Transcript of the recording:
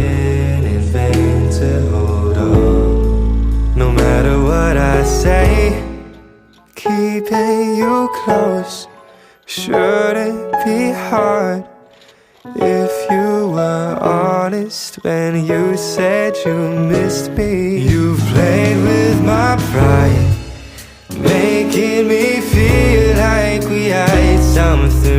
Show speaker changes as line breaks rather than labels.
trying in vain to hold on. No matter what I say, keeping you close shouldn't be hard. If you were honest when you said you missed me. You've played with my pride, making me feel like we had something